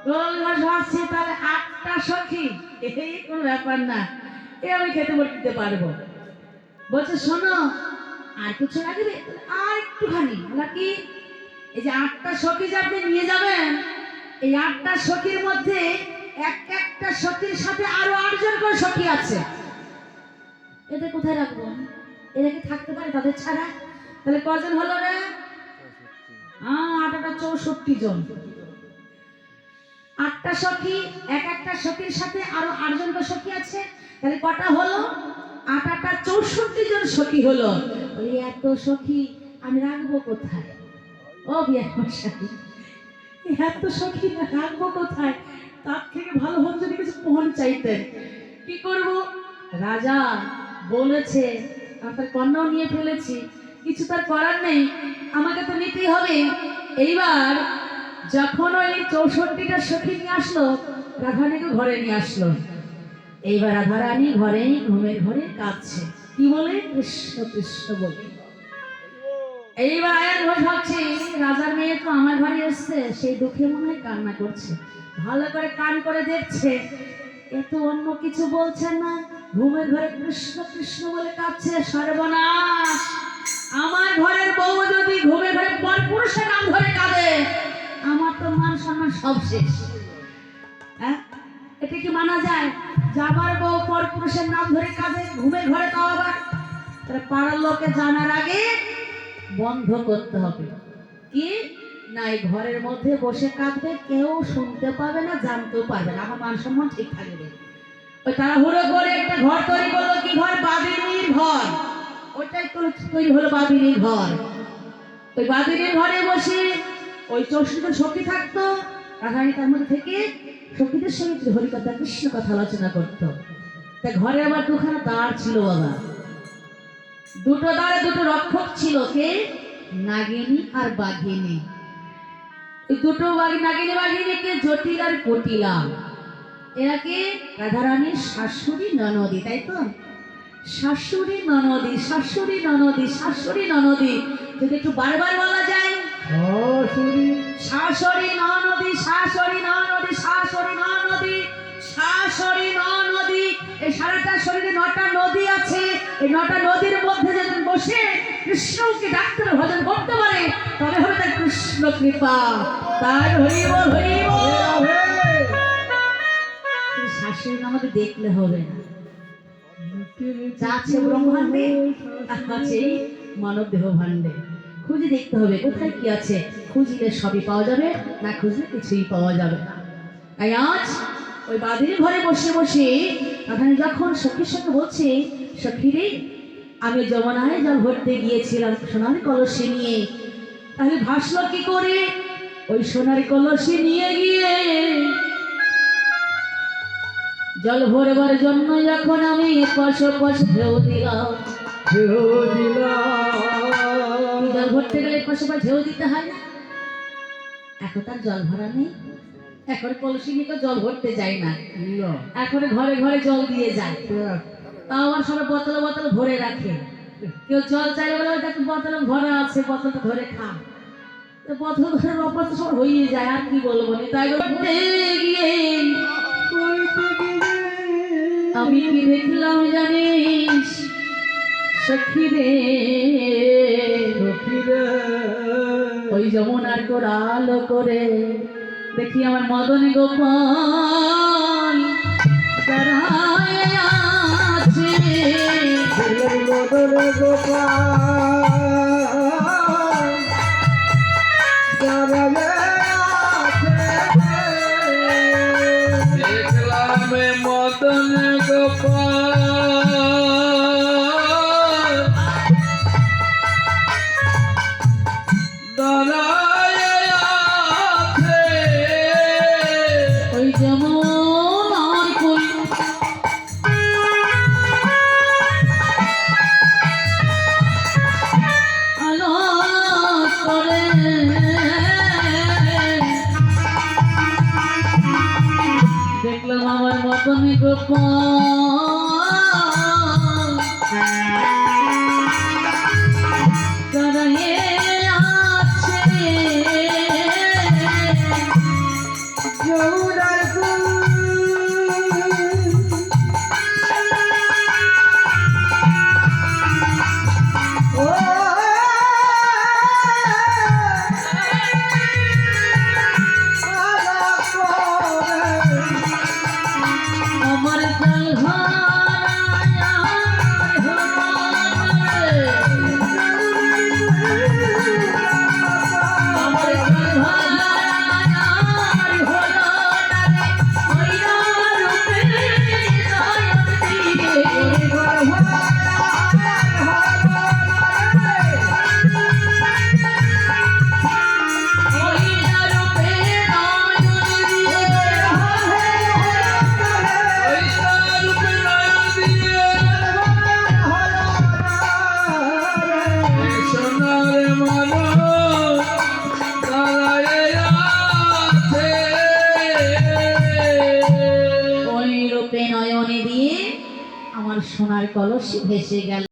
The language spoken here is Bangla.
গোল ঘর ভাবছি তাহলে 8টা সখী, এই কোনো ব্যাপার না, এ আমি খেতে দিতে পারবো। বলছে শোনো আর কিছু লাগবে, আর একটুখানি নাকি এই যে 8টা সখী যে আপনি নিয়ে যাবেন, এই 8টা সখীর মধ্যে একটা সখীর সাথে আরো 8 জন করে সখী আছে, এদের কোথায় রাখবো? এরা কি থাকতে পারে তাদের ছাড়া? তাহলে কজন হলো রে? 8টা 64 জন। 8টা সখী, একটা সখীর সাথে আরো 8 জন করে সখী আছে, তাহলে কটা হলো? 8টা 64 জন সখী হলো। ওই এত সখী আমি রাখবো কোথায়? ও বিয়া মশাই, এত সখী রাখবো কোথায়? তার থেকে ভালো হতো যদি কিছু মোহন চাইতেন। কি করব? রাজা বলেছে, আপনার কন্যাও নিয়ে ফেলেছি, কিছু তার করার নেই, আমাকে তো নিতেই হবে। এইবার যখন ওই 64টা সখী নিয়ে আসলো, রাধারানীকে ঘরে নিয়ে আসলো। এইবার রাধারানী ঘরেই ঘুমের ঘরে কাঁদছে, কি বলে? কৃষ্ণ কৃষ্ণ বলে। এইবার আয়ার ঘর ভাবছে রাজার মেয়ে তো আমার ঘরে এসছে, সেই দুঃখে মনে হয় কান্না করছে। ভালো করে কান করে দেখছে, এ তো অন্য কিছু বলছে না, ঘুমের ঘরে কৃষ্ণ কৃষ্ণ বলে কাঁদছে। সর্বনাশ, আমার ঘরের বউ যদি ঘুমের ঘরে পরপুরুষের নাম ধরে কাঁদে, আমার তো মান সম্মান সব শেষ। হ্যাঁ, এটা কি মানা যায়? যাবার বউ পরপুরুষের নাম ধরে কাঁদে ঘুমের ঘরে, তাও আবার পাড়ার লোকে জানার আগে বন্ধ করতে হবে। কি না, এই ঘরের মধ্যে বসে কাঁদবে, কেউ শুনতে পাবে না, জানতেও পারবে না, আমার মান সম্মান ঠিক থাকবে। ওই তাড়াহুড়ো করে একটা ঘর তৈরি করলো, কি ঘর? বাদিনীর ঘর। ওইটাই তৈরি হলো বাদিনীর ঘর। ওই বাদিনীর ঘরে বসে ওই 64 জন সখী থাকতো। রাধারানী তার মধ্যে থেকে সখীদের সঙ্গে হরিকথা কৃষ্ণ কথা আলোচনা করতো। তা ঘরে আবার দুখানা দ্বার ছিল বাবা, দুটো দ্বারে দুটো রক্ষক ছিল, কে? নাগিনী আর বাঘিনী। এই দুটো নাগিনী বাঘিনীকে জটিল আর কটিলা, এরা কি? রাধারানীর শাশুড়ি ননদী, তাই তো? শাশুড়ি ননদী, শাশুড়ি ননদী, শাশুড়ি ননদী, যদি একটু বারবার বলা যায়, শাশুড়ি শাশুড়ি ননদী, শাশুড়ি ননদী, শাশুড়ি ননদী, শাশুড়ি ননদী। এই সারাটা শরীরে 9টা নদী আছে, এই 9টা নদীর মধ্যে যখন বসে কৃষ্ণকে ডাকতে ভজন করতে পারে, তবে হবে তার কৃষ্ণ কৃপা। তার হরিব হরিব। শাশুড়ি আমাকে দেখলে হবে না, যা আছে ব্রহ্মাণ্ডে আছে মানব দেহ ভাণ্ডে, খুঁজে দেখতে হবে কোথায় কি আছে। খুঁজলে সবই পাওয়া যাবে, না খুঁজলে কিছুই পাওয়া যাবে না। তাই আজ ওই বাদিনী ঘরে বসে বসে রাধারানী যখন সখীর সঙ্গে বলছে, সখীরে আমি যমুনায় জল ভরতে গিয়েছিলাম সোনার কলসি নিয়ে, তাহলে ভাসলো কি করে? ওই সোনার কলসি নিয়ে গিয়ে জল ভরবার জন্য যখন আমি এপাশ ওপাশ ঢেউ দিলাম, জল ভরতে গেলে এপাশ ওপাশ ঢেউ দিতে হয় না? এখন তার জল ভরা নেই, এখন কলসি নিয়ে জল ভরতে যায় না, এখন ঘরে ঘরে জল দিয়ে যায়। তাও আমার সবাই বোতলে বোতল ভরে রাখে, কেউ জল চাইলে বলে ওইটা বোতলে ভরা আছে, বোতলটা ধরে খা। বোতল ধরে অবস্থা সব হয়ে যায়, আর কি বলবো। তাই গিয়ে আমি কি দেখলাম জানিস সখী রে, ওই যমুনার কোরাল করে দেখি আমার মদন গোপাল দাঁড়ায় আছে, মদন গোপাল দেখলাম মদন গোপাল দাঁড়ায় আছে, ওই যমুনার কোল আলো করে। দেখলাম আমার মতন গোপাল দাঁড়িয়ে আছে, যমুনার কুল ও আমার নয়নে দিয়ে আমার সোনার কলস ভেসে গেল।